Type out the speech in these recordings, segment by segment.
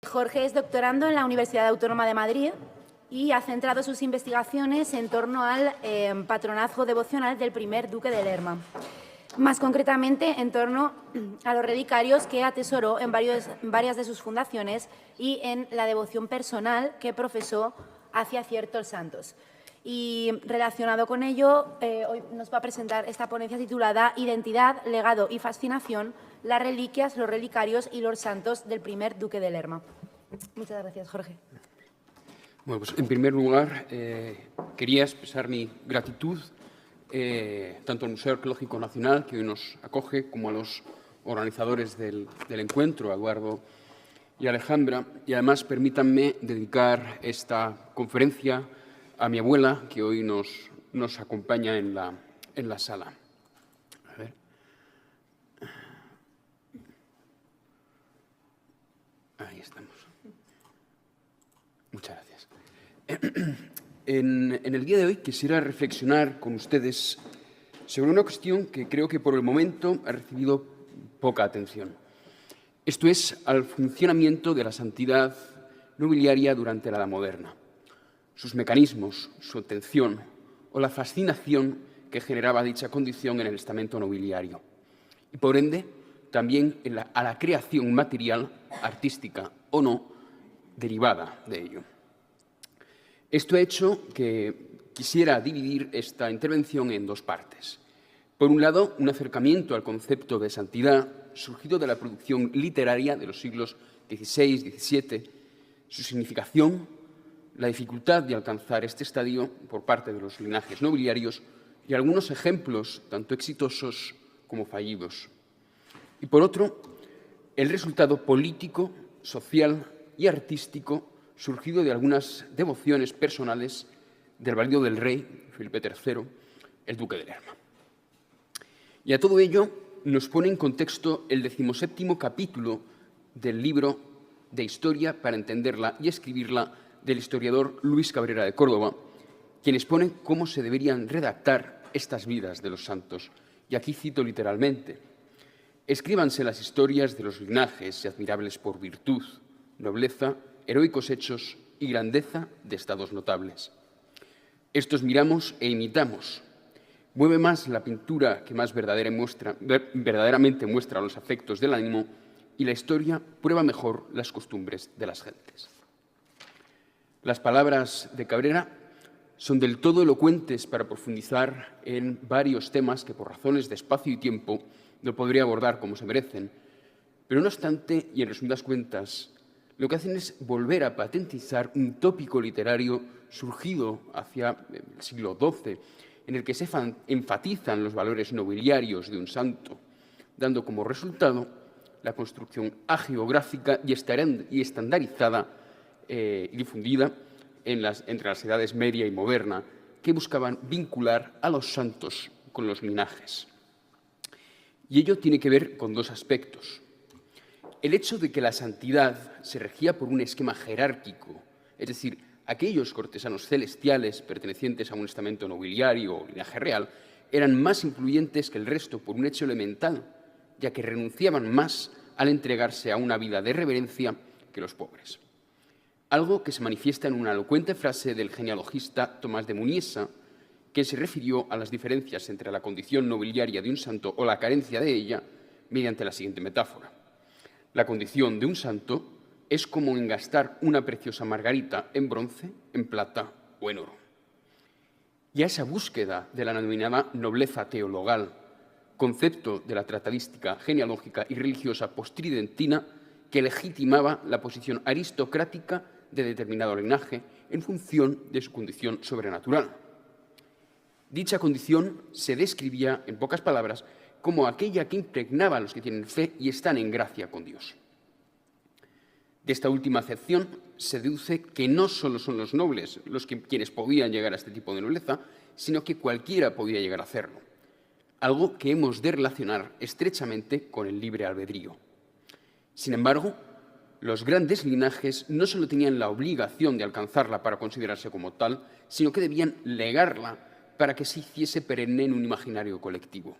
Jorge es doctorando en la Universidad Autónoma de Madrid y ha centrado sus investigaciones en torno al patronazgo devocional del primer duque de Lerma. Más concretamente, en torno a los relicarios que atesoró en varias de sus fundaciones y en la devoción personal que profesó hacia ciertos santos. Y relacionado con ello, hoy nos va a presentar esta ponencia titulada Identidad, legado y fascinación, las reliquias, los relicarios y los santos del primer duque de Lerma. Muchas gracias, Jorge. Bueno, pues en primer lugar, quería expresar mi gratitud tanto al Museo Arqueológico Nacional, que hoy nos acoge, como a los organizadores del encuentro, a Eduardo y Alejandra. Y además, permítanme dedicar esta conferencia a mi abuela, que hoy nos acompaña en la sala. A ver. Ahí estamos. Muchas gracias. En el día de hoy quisiera reflexionar con ustedes sobre una cuestión que creo que por el momento ha recibido poca atención. Esto es al funcionamiento de la santidad nobiliaria durante la Edad Moderna, sus mecanismos, su obtención o la fascinación que generaba dicha condición en el estamento nobiliario y, por ende, también a la creación material, artística o no, derivada de ello. Esto ha hecho que quisiera dividir esta intervención en dos partes. Por un lado, un acercamiento al concepto de santidad surgido de la producción literaria de los siglos XVI, XVII, su significación, la dificultad de alcanzar este estadio por parte de los linajes nobiliarios y algunos ejemplos tanto exitosos como fallidos. Y por otro, el resultado político, social y artístico surgido de algunas devociones personales del valido del rey, Felipe III, el duque de Lerma. Y a todo ello nos pone en contexto el 17º capítulo del libro de Historia para entenderla y escribirla del historiador Luis Cabrera de Córdoba, quien expone cómo se deberían redactar estas vidas de los santos. Y aquí cito literalmente: escríbanse las historias de los linajes y admirables por virtud, nobleza, heroicos hechos y grandeza de estados notables. Estos miramos e imitamos. Mueve más la pintura que más verdaderamente muestra los afectos del ánimo, y la historia prueba mejor las costumbres de las gentes. Las palabras de Cabrera son del todo elocuentes para profundizar en varios temas que, por razones de espacio y tiempo, no podría abordar como se merecen. Pero no obstante, y en resumidas cuentas, lo que hacen es volver a patentizar un tópico literario surgido hacia el siglo XII, en el que se enfatizan los valores nobiliarios de un santo, dando como resultado la construcción hagiográfica y estandarizada y difundida entre las edades media y moderna, que buscaban vincular a los santos con los linajes. Y ello tiene que ver con dos aspectos. El hecho de que la santidad se regía por un esquema jerárquico, es decir, aquellos cortesanos celestiales pertenecientes a un estamento nobiliario o linaje real eran más influyentes que el resto por un hecho elemental, ya que renunciaban más al entregarse a una vida de reverencia que los pobres. Algo que se manifiesta en una elocuente frase del genealogista Tomás de Muniesa, que se refirió a las diferencias entre la condición nobiliaria de un santo o la carencia de ella mediante la siguiente metáfora: la condición de un santo es como engastar una preciosa margarita en bronce, en plata o en oro. Y a esa búsqueda de la denominada nobleza teologal, concepto de la tratadística genealógica y religiosa postridentina que legitimaba la posición aristocrática de determinado linaje en función de su condición sobrenatural. Dicha condición se describía, en pocas palabras, como aquella que impregnaba a los que tienen fe y están en gracia con Dios. De esta última acepción se deduce que no solo son los nobles quienes podían llegar a este tipo de nobleza, sino que cualquiera podía llegar a hacerlo, algo que hemos de relacionar estrechamente con el libre albedrío. Sin embargo, los grandes linajes no solo tenían la obligación de alcanzarla para considerarse como tal, sino que debían legarla para que se hiciese perenne en un imaginario colectivo.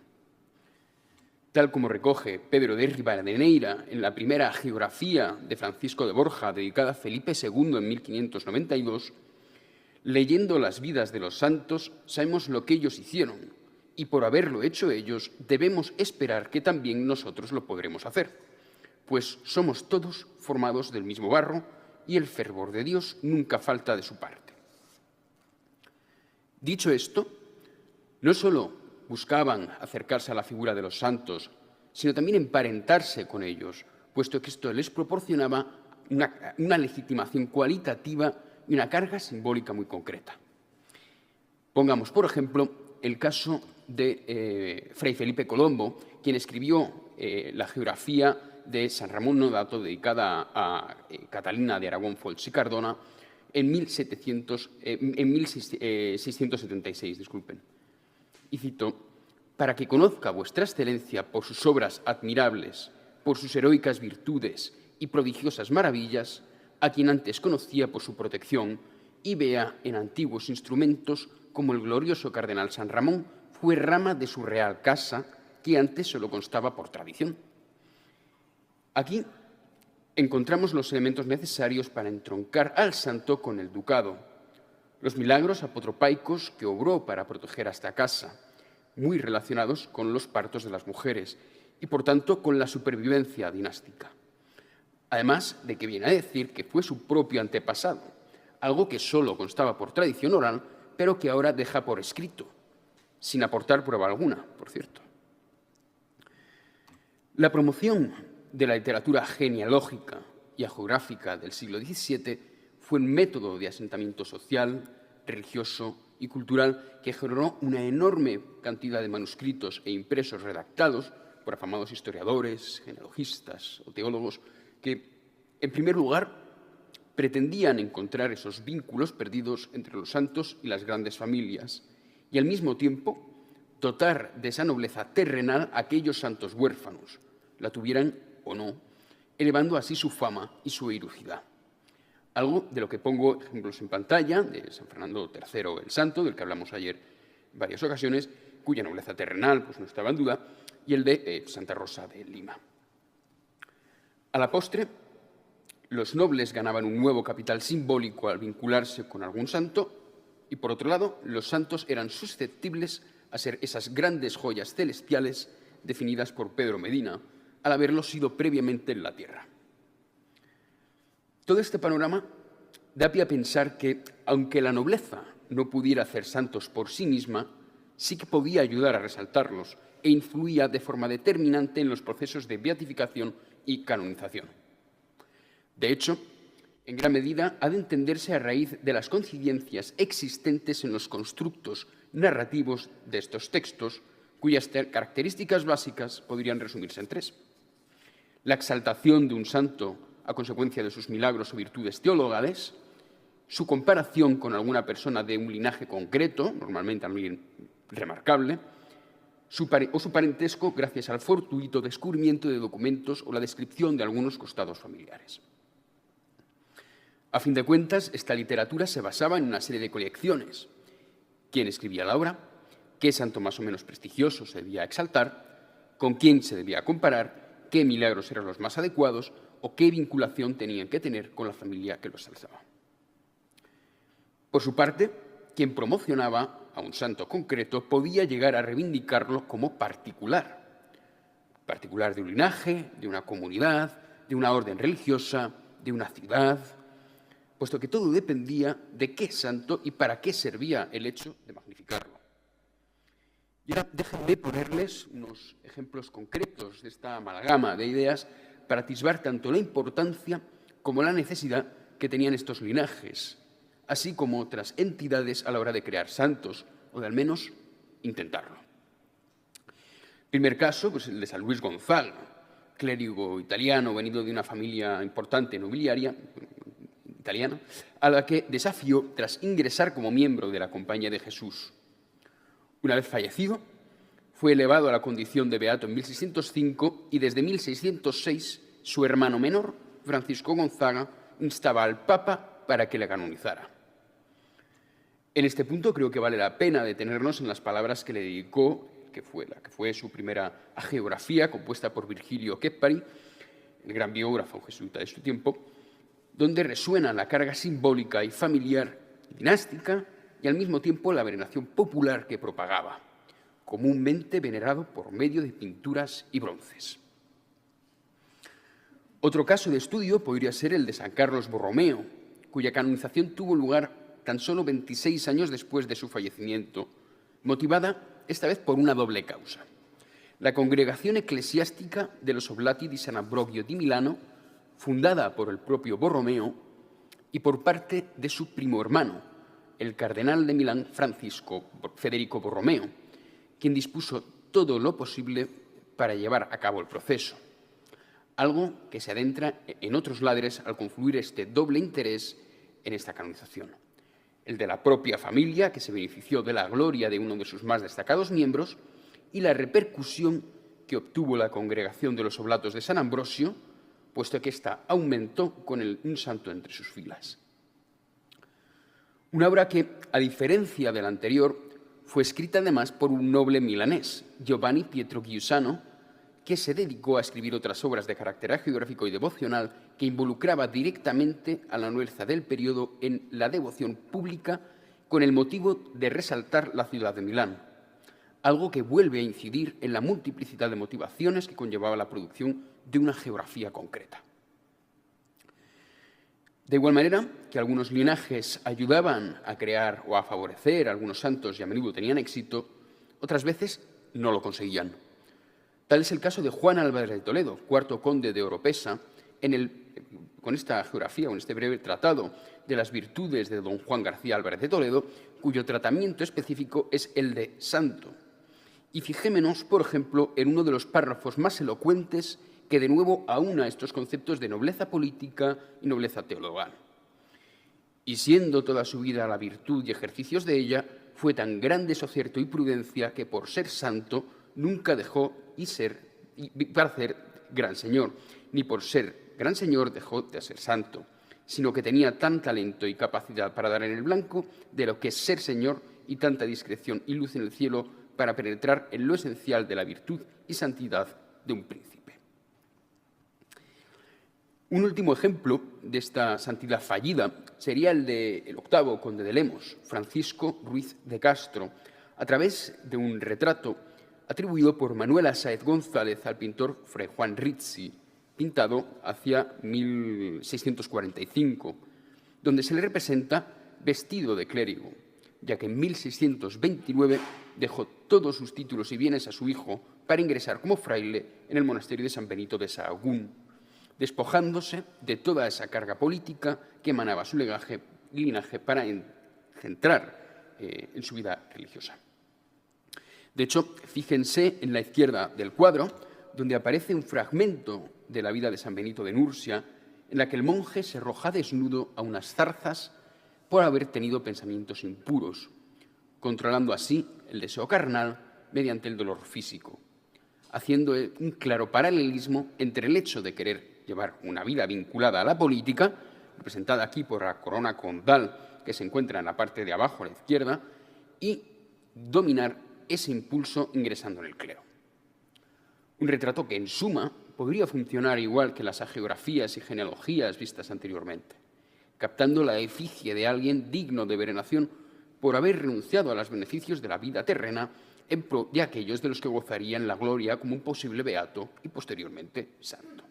tal como recoge Pedro de Rivadeneira en la primera geografía de Francisco de Borja, dedicada a Felipe II en 1592, leyendo las vidas de los santos, sabemos lo que ellos hicieron, y por haberlo hecho ellos, debemos esperar que también nosotros lo podremos hacer, pues somos todos formados del mismo barro y el fervor de Dios nunca falta de su parte. Dicho esto, no solo buscaban acercarse a la figura de los santos, sino también emparentarse con ellos, puesto que esto les proporcionaba una legitimación cualitativa y una carga simbólica muy concreta. Pongamos, por ejemplo, el caso de Fray Felipe Colombo, quien escribió la geografía de San Ramón Nonato, dedicada a Catalina de Aragón, Folch y Cardona, en 1676, disculpen. Y cito: «Para que conozca vuestra excelencia por sus obras admirables, por sus heroicas virtudes y prodigiosas maravillas, a quien antes conocía por su protección, y vea en antiguos instrumentos como el glorioso cardenal San Ramón fue rama de su real casa, que antes solo constaba por tradición». Aquí encontramos los elementos necesarios para entroncar al santo con el ducado, los milagros apotropaicos que obró para proteger a esta casa, muy relacionados con los partos de las mujeres y, por tanto, con la supervivencia dinástica. Además de que viene a decir que fue su propio antepasado, algo que solo constaba por tradición oral, pero que ahora deja por escrito, sin aportar prueba alguna, por cierto. La promoción de la literatura genealógica y geográfica del siglo XVII fue un método de asentamiento social, religioso y cultural que generó una enorme cantidad de manuscritos e impresos redactados por afamados historiadores, genealogistas o teólogos que, en primer lugar, pretendían encontrar esos vínculos perdidos entre los santos y las grandes familias y, al mismo tiempo, dotar de esa nobleza terrenal a aquellos santos huérfanos, la tuvieran o no, elevando así su fama y su heroicidad. Algo de lo que pongo ejemplos en pantalla, de San Fernando III el Santo, del que hablamos ayer en varias ocasiones, cuya nobleza terrenal pues, no estaba en duda, y el de Santa Rosa de Lima. A la postre, los nobles ganaban un nuevo capital simbólico al vincularse con algún santo, y por otro lado, los santos eran susceptibles a ser esas grandes joyas celestiales definidas por Pedro Medina, al haberlo sido previamente en la tierra. Todo este panorama da pie a pensar que, aunque la nobleza no pudiera hacer santos por sí misma, sí que podía ayudar a resaltarlos e influía de forma determinante en los procesos de beatificación y canonización. De hecho, en gran medida ha de entenderse a raíz de las coincidencias existentes en los constructos narrativos de estos textos, cuyas características básicas podrían resumirse en tres: la exaltación de un santo a consecuencia de sus milagros o virtudes teologales, su comparación con alguna persona de un linaje concreto, normalmente alguien remarcable, su parentesco gracias al fortuito descubrimiento de documentos o la descripción de algunos costados familiares. A fin de cuentas, esta literatura se basaba en una serie de colecciones: quién escribía la obra, qué santo más o menos prestigioso se debía exaltar, con quién se debía comparar, qué milagros eran los más adecuados o qué vinculación tenían que tener con la familia que los alzaba. Por su parte, quien promocionaba a un santo concreto podía llegar a reivindicarlo como particular de un linaje, de una comunidad, de una orden religiosa, de una ciudad, puesto que todo dependía de qué santo y para qué servía el hecho de magnificarlo. Y ahora déjenme ponerles unos ejemplos concretos de esta amalgama de ideas para atisbar tanto la importancia como la necesidad que tenían estos linajes, así como otras entidades a la hora de crear santos, o de al menos intentarlo. Primer caso, pues el de San Luis Gonzaga, clérigo italiano venido de una familia importante nobiliaria italiana, a la que desafió tras ingresar como miembro de la Compañía de Jesús. Una vez fallecido, fue elevado a la condición de beato en 1605 y desde 1606 su hermano menor, Francisco Gonzaga, instaba al Papa para que le canonizara. En este punto creo que vale la pena detenernos en las palabras que le dedicó que fue su primera hagiografía, compuesta por Virgilio Keppari, el gran biógrafo jesuita de su tiempo, donde resuena la carga simbólica y familiar dinástica y al mismo tiempo la veneración popular que propagaba, comúnmente venerado por medio de pinturas y bronces. Otro caso de estudio podría ser el de San Carlos Borromeo, cuya canonización tuvo lugar tan solo 26 años después de su fallecimiento, motivada esta vez por una doble causa. La congregación eclesiástica de los Oblati di San Ambrogio di Milano, fundada por el propio Borromeo, y por parte de su primo hermano, el cardenal de Milán Francisco Federico Borromeo, quien dispuso todo lo posible para llevar a cabo el proceso, algo que se adentra en otros ladres al confluir este doble interés en esta canonización, el de la propia familia, que se benefició de la gloria de uno de sus más destacados miembros, y la repercusión que obtuvo la congregación de los Oblatos de San Ambrosio, puesto que ésta aumentó con un santo entre sus filas. Una obra que, a diferencia de la anterior, fue escrita además por un noble milanés, Giovanni Pietro Giussano, que se dedicó a escribir otras obras de carácter hagiográfico y devocional que involucraba directamente a la nobleza del periodo en la devoción pública con el motivo de resaltar la ciudad de Milán, algo que vuelve a incidir en la multiplicidad de motivaciones que conllevaba la producción de una geografía concreta. De igual manera que algunos linajes ayudaban a crear o a favorecer a algunos santos y a menudo tenían éxito, otras veces no lo conseguían. Tal es el caso de Juan Álvarez de Toledo, cuarto conde de Oropesa, con esta geografía, con este breve tratado de las virtudes de don Juan García Álvarez de Toledo, cuyo tratamiento específico es el de santo. Y fijémonos, por ejemplo, en uno de los párrafos más elocuentes que de nuevo aúna estos conceptos de nobleza política y nobleza teologal. Y siendo toda su vida la virtud y ejercicios de ella, fue tan grande su acierto y prudencia que por ser santo nunca dejó para ser gran señor, ni por ser gran señor dejó de ser santo, sino que tenía tan talento y capacidad para dar en el blanco de lo que es ser señor y tanta discreción y luz en el cielo para penetrar en lo esencial de la virtud y santidad de un príncipe. Un último ejemplo de esta santidad fallida sería el del octavo conde de Lemos, Francisco Ruiz de Castro, a través de un retrato atribuido por Manuela Sáez González al pintor Fray Juan Rizzi, pintado hacia 1645, donde se le representa vestido de clérigo, ya que en 1629 dejó todos sus títulos y bienes a su hijo para ingresar como fraile en el monasterio de San Benito de Sahagún, despojándose de toda esa carga política que emanaba su linaje para centrar en su vida religiosa. De hecho, fíjense en la izquierda del cuadro, donde aparece un fragmento de la vida de San Benito de Nursia, en la que el monje se arroja desnudo a unas zarzas por haber tenido pensamientos impuros, controlando así el deseo carnal mediante el dolor físico, haciendo un claro paralelismo entre el hecho de querer llevar una vida vinculada a la política, representada aquí por la corona condal que se encuentra en la parte de abajo a la izquierda, y dominar ese impulso ingresando en el clero. Un retrato que, en suma, podría funcionar igual que las hagiografías y genealogías vistas anteriormente, captando la efigie de alguien digno de veneración por haber renunciado a los beneficios de la vida terrena en pro de aquellos de los que gozarían la gloria como un posible beato y posteriormente santo.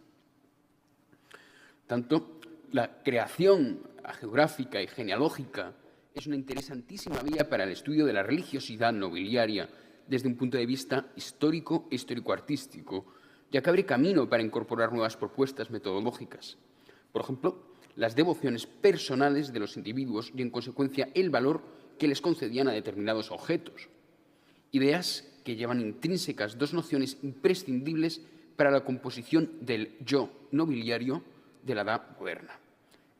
Tanto la creación hagiográfica y genealógica es una interesantísima vía para el estudio de la religiosidad nobiliaria desde un punto de vista histórico e histórico-artístico, ya que abre camino para incorporar nuevas propuestas metodológicas. Por ejemplo, las devociones personales de los individuos y, en consecuencia, el valor que les concedían a determinados objetos. Ideas que llevan intrínsecas dos nociones imprescindibles para la composición del yo nobiliario de la edad moderna: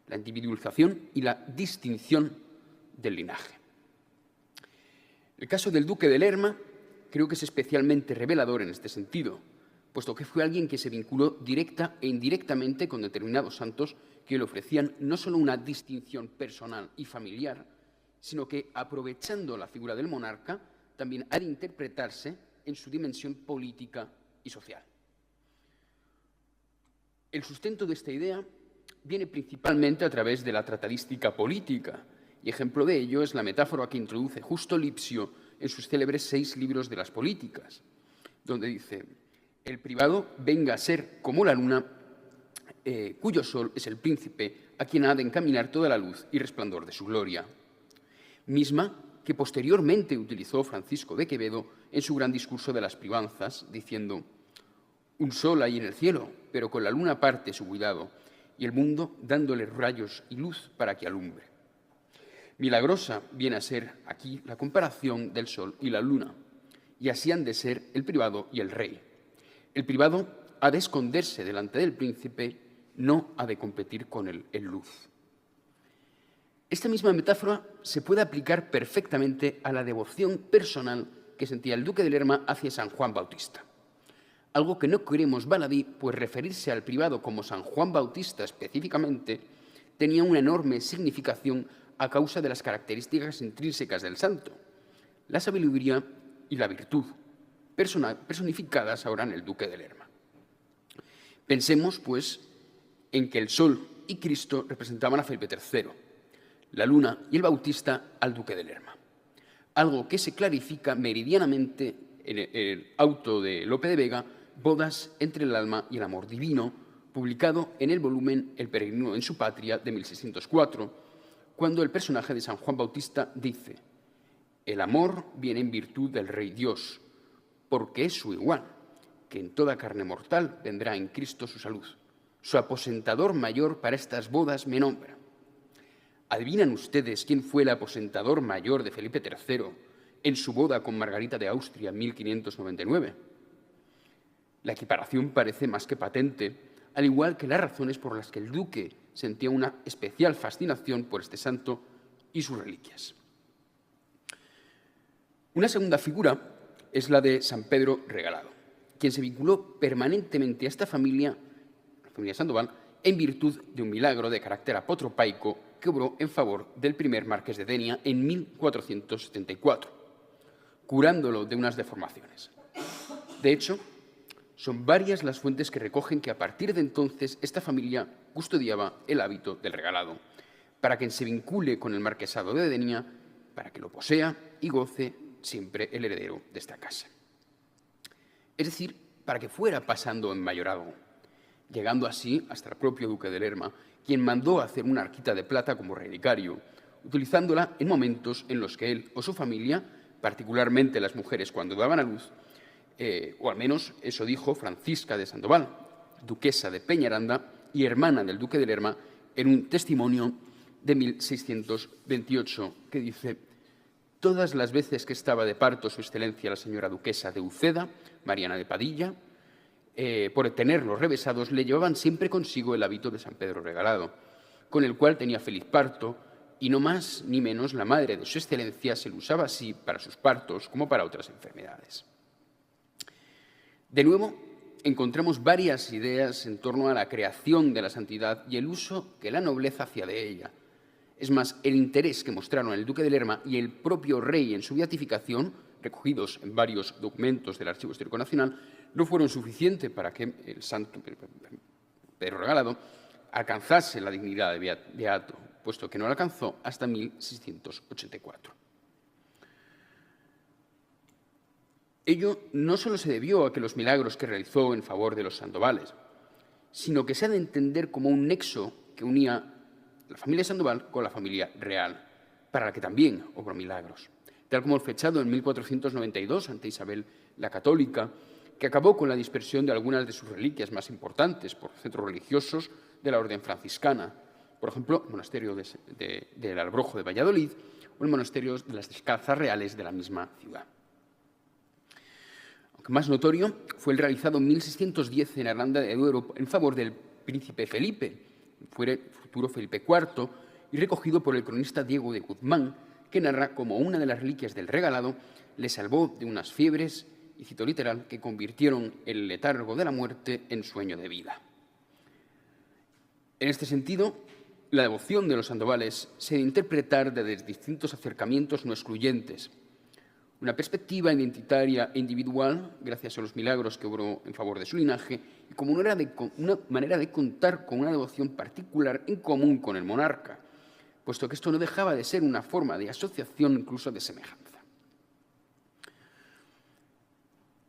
la individualización y la distinción del linaje. El caso del duque de Lerma creo que es especialmente revelador en este sentido, puesto que fue alguien que se vinculó directa e indirectamente con determinados santos que le ofrecían no solo una distinción personal y familiar, sino que, aprovechando la figura del monarca, también ha de interpretarse en su dimensión política y social. El sustento de esta idea viene principalmente a través de la tratadística política, y ejemplo de ello es la metáfora que introduce Justo Lipsio en sus célebres 6 libros de las políticas, donde dice: el privado venga a ser como la luna, cuyo sol es el príncipe, a quien ha de encaminar toda la luz y resplandor de su gloria. Misma que posteriormente utilizó Francisco de Quevedo en su gran discurso de las privanzas, diciendo: un sol hay en el cielo, pero con la luna parte su cuidado, y el mundo dándole rayos y luz para que alumbre. Milagrosa viene a ser aquí la comparación del sol y la luna, y así han de ser el privado y el rey. El privado ha de esconderse delante del príncipe, no ha de competir con él en luz. Esta misma metáfora se puede aplicar perfectamente a la devoción personal que sentía el duque de Lerma hacia San Juan Bautista. Algo que no queremos baladí, pues referirse al privado como San Juan Bautista específicamente tenía una enorme significación a causa de las características intrínsecas del santo, la sabiduría y la virtud, personificadas ahora en el duque de Lerma. Pensemos, pues, en que el sol y Cristo representaban a Felipe III, la luna y el Bautista al duque de Lerma, algo que se clarifica meridianamente en el auto de Lope de Vega, Bodas entre el alma y el amor divino, publicado en el volumen El peregrino en su patria de 1604, cuando el personaje de San Juan Bautista dice: el amor viene en virtud del Rey Dios, porque es su igual, que en toda carne mortal vendrá en Cristo su salud. Su aposentador mayor para estas bodas me nombra. ¿Adivinan ustedes quién fue el aposentador mayor de Felipe III en su boda con Margarita de Austria en 1599? La equiparación parece más que patente, al igual que las razones por las que el duque sentía una especial fascinación por este santo y sus reliquias. Una segunda figura es la de San Pedro Regalado, quien se vinculó permanentemente a esta familia, la familia Sandoval, en virtud de un milagro de carácter apotropaico que obró en favor del primer marqués de Denia en 1474, curándolo de unas deformaciones. De hecho, son varias las fuentes que recogen que a partir de entonces esta familia custodiaba el hábito del regalado, para que se vincule con el marquesado de Denia, para que lo posea y goce siempre el heredero de esta casa. Es decir, para que fuera pasando en mayorazgo, llegando así hasta el propio duque de Lerma, quien mandó hacer una arquita de plata como relicario, utilizándola en momentos en los que él o su familia, particularmente las mujeres cuando daban a luz, o al menos eso dijo Francisca de Sandoval, duquesa de Peñaranda y hermana del duque de Lerma, en un testimonio de 1628 que dice: todas las veces que estaba de parto su excelencia la señora duquesa de Uceda, Mariana de Padilla, por tenerlos revesados, le llevaban siempre consigo el hábito de San Pedro Regalado, con el cual tenía feliz parto, y no más ni menos la madre de su excelencia se lo usaba así para sus partos como para otras enfermedades. De nuevo, encontramos varias ideas en torno a la creación de la santidad y el uso que la nobleza hacía de ella. Es más, el interés que mostraron el duque de Lerma y el propio rey en su beatificación, recogidos en varios documentos del Archivo Histórico Nacional, no fueron suficientes para que el santo Pedro Regalado alcanzase la dignidad de beato, puesto que no la alcanzó hasta 1684. Ello no solo se debió a que los milagros que realizó en favor de los Sandovales, sino que se ha de entender como un nexo que unía la familia Sandoval con la familia real, para la que también obró milagros, tal como el fechado en 1492 ante Isabel la Católica, que acabó con la dispersión de algunas de sus reliquias más importantes por centros religiosos de la orden franciscana, por ejemplo, el monasterio del Albrojo de Valladolid o el monasterio de las Descalzas Reales de la misma ciudad. Aunque más notorio fue el realizado en 1610 en Aranda de Duero en favor del príncipe Felipe, futuro Felipe IV, y recogido por el cronista Diego de Guzmán, que narra como una de las reliquias del regalado le salvó de unas fiebres, y cito literal, que convirtieron el letargo de la muerte en sueño de vida. En este sentido, la devoción de los Sandovales se debe interpretar desde distintos acercamientos no excluyentes. una perspectiva identitaria e individual, gracias a los milagros que obró en favor de su linaje, y como una manera de contar con una devoción particular en común con el monarca, puesto que esto no dejaba de ser una forma de asociación, incluso de semejanza.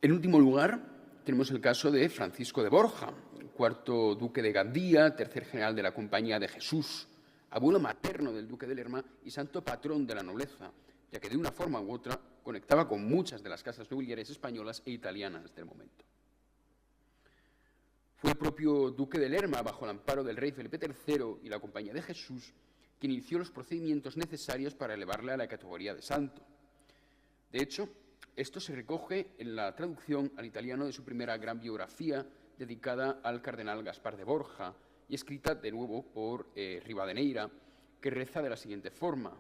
En último lugar, tenemos el caso de Francisco de Borja, cuarto duque de Gandía, tercer general de la Compañía de Jesús, abuelo materno del duque de Lerma y santo patrón de la nobleza, ya que de una forma u otra conectaba con muchas de las casas nobiliarias españolas e italianas del momento. Fue el propio duque de Lerma, bajo el amparo del rey Felipe III y la Compañía de Jesús, quien inició los procedimientos necesarios para elevarle a la categoría de santo. De hecho, esto se recoge en la traducción al italiano de su primera gran biografía dedicada al cardenal Gaspar de Borja y escrita de nuevo por Rivadeneira, que reza de la siguiente forma: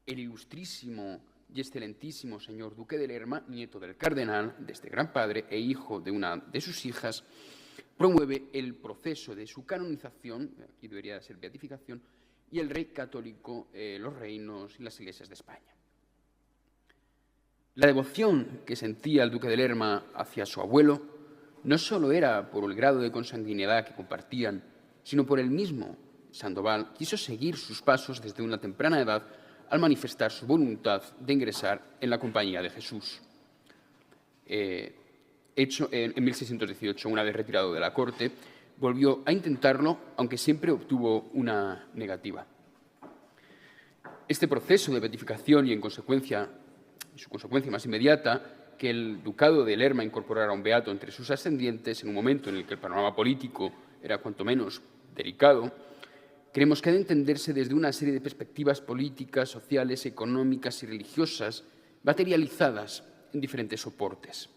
el ilustrísimo y excelentísimo señor duque de Lerma, nieto del cardenal, de este gran padre e hijo de una de sus hijas, promueve el proceso de su canonización, aquí debería ser beatificación, y el rey católico, los reinos y las iglesias de España. La devoción que sentía el duque de Lerma hacia su abuelo no solo era por el grado de consanguinidad que compartían, sino por el mismo Sandoval quiso seguir sus pasos desde una temprana edad al manifestar su voluntad de ingresar en la Compañía de Jesús. Hecho en 1618, una vez retirado de la corte, volvió a intentarlo, aunque siempre obtuvo una negativa. Este proceso de beatificación y, en consecuencia, su consecuencia más inmediata, que el ducado de Lerma incorporara a un beato entre sus ascendientes en un momento en el que el panorama político era cuanto menos delicado, creemos que ha de entenderse desde una serie de perspectivas políticas, sociales, económicas y religiosas materializadas en diferentes soportes.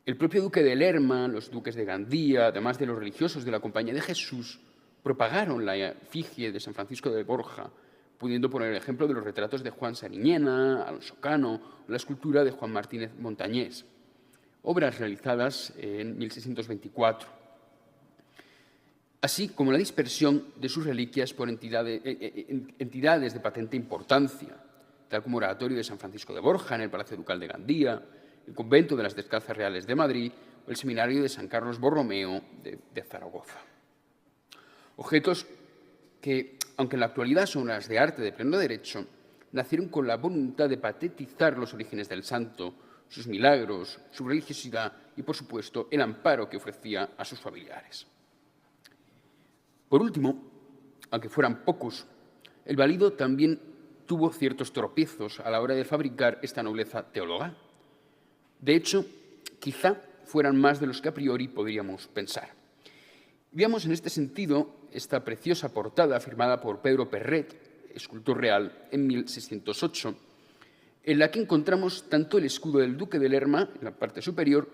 El propio duque de Lerma, los duques de Gandía, además de los religiosos de la Compañía de Jesús, propagaron la efigie de San Francisco de Borja, pudiendo poner el ejemplo de los retratos de Juan Sariñena, Alonso Cano, o la escultura de Juan Martínez Montañés, obras realizadas en 1624, así como la dispersión de sus reliquias por entidades de patente importancia, tal como el Oratorio de San Francisco de Borja en el Palacio Ducal de Gandía, el Convento de las Descalzas Reales de Madrid o el Seminario de San Carlos Borromeo de Zaragoza. Objetos que, aunque en la actualidad son obras de arte de pleno derecho, nacieron con la voluntad de patetizar los orígenes del santo, sus milagros, su religiosidad y, por supuesto, el amparo que ofrecía a sus familiares. Por último, aunque fueran pocos, el válido también tuvo ciertos tropiezos a la hora de fabricar esta nobleza teologal. De hecho, quizá fueran más de los que a priori podríamos pensar. Veamos en este sentido esta preciosa portada firmada por Pedro Perret, escultor real, en 1608, en la que encontramos tanto el escudo del duque de Lerma, en la parte superior,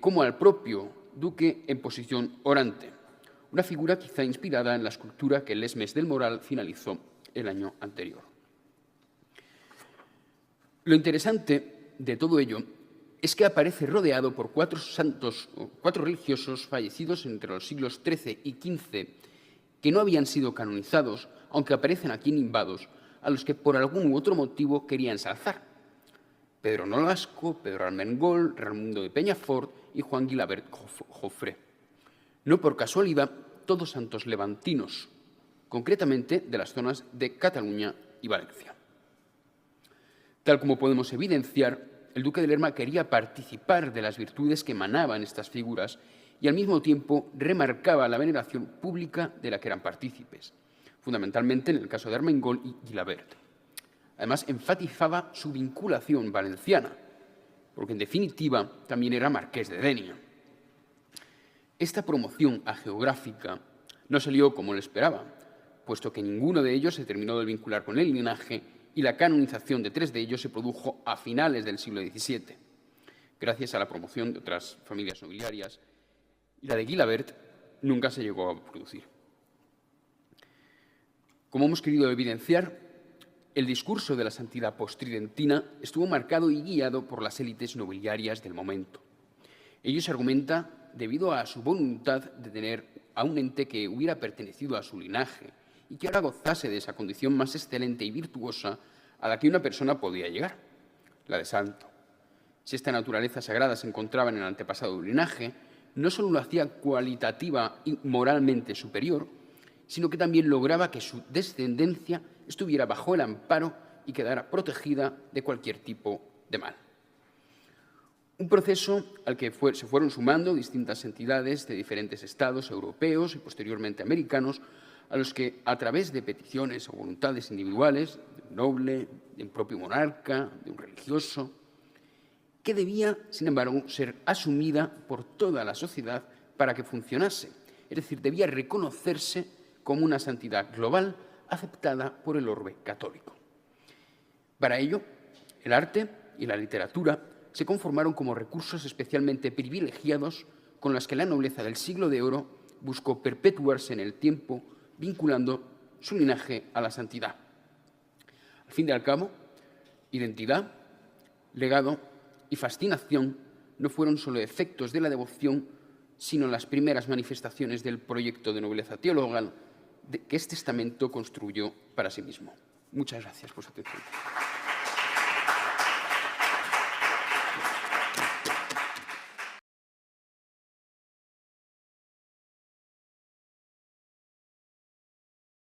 como al propio duque en posición orante, una figura quizá inspirada en la escultura que Lesmes del Moral finalizó el año anterior. Lo interesante de todo ello es que aparece rodeado por cuatro religiosos fallecidos entre los siglos XIII y XV, que no habían sido canonizados, aunque aparecen aquí nimbados, a los que por algún u otro motivo quería ensalzar: Pedro Nolasco, Pedro Armengol, Raimundo de Peñafort y Juan Guilabert Jofré. No por casualidad, todos santos levantinos, concretamente de las zonas de Cataluña y Valencia. Tal como podemos evidenciar, el duque de Lerma quería participar de las virtudes que emanaban estas figuras y al mismo tiempo remarcaba la veneración pública de la que eran partícipes, fundamentalmente en el caso de Armengol y Guilabert. Además, enfatizaba su vinculación valenciana, porque en definitiva también era marqués de Denia. Esta promoción ageográfica no salió como lo esperaba, puesto que ninguno de ellos se terminó de vincular con el linaje y la canonización de 3 de ellos se produjo a finales del siglo XVII, gracias a la promoción de otras familias nobiliarias, y la de Guilabert nunca se llegó a producir. Como hemos querido evidenciar, el discurso de la santidad postridentina estuvo marcado y guiado por las élites nobiliarias del momento. Ello se argumenta debido a su voluntad de tener a un ente que hubiera pertenecido a su linaje y que ahora gozase de esa condición más excelente y virtuosa a la que una persona podía llegar, la de santo. Si esta naturaleza sagrada se encontraba en el antepasado de un linaje, no solo lo hacía cualitativa y moralmente superior, sino que también lograba que su descendencia estuviera bajo el amparo y quedara protegida de cualquier tipo de mal. Un proceso al que se fueron sumando distintas entidades de diferentes estados europeos y posteriormente americanos, a los que, a través de peticiones o voluntades individuales, de un noble, de un propio monarca, de un religioso, que debía, sin embargo, ser asumida por toda la sociedad para que funcionase. Es decir, debía reconocerse como una santidad global aceptada por el orbe católico. Para ello, el arte y la literatura se conformaron como recursos especialmente privilegiados con los que la nobleza del siglo de oro buscó perpetuarse en el tiempo, vinculando su linaje a la santidad. Al fin y al cabo, identidad, legado y fascinación no fueron solo efectos de la devoción, sino las primeras manifestaciones del proyecto de nobleza teologal que este estamento construyó para sí mismo. Muchas gracias por su atención.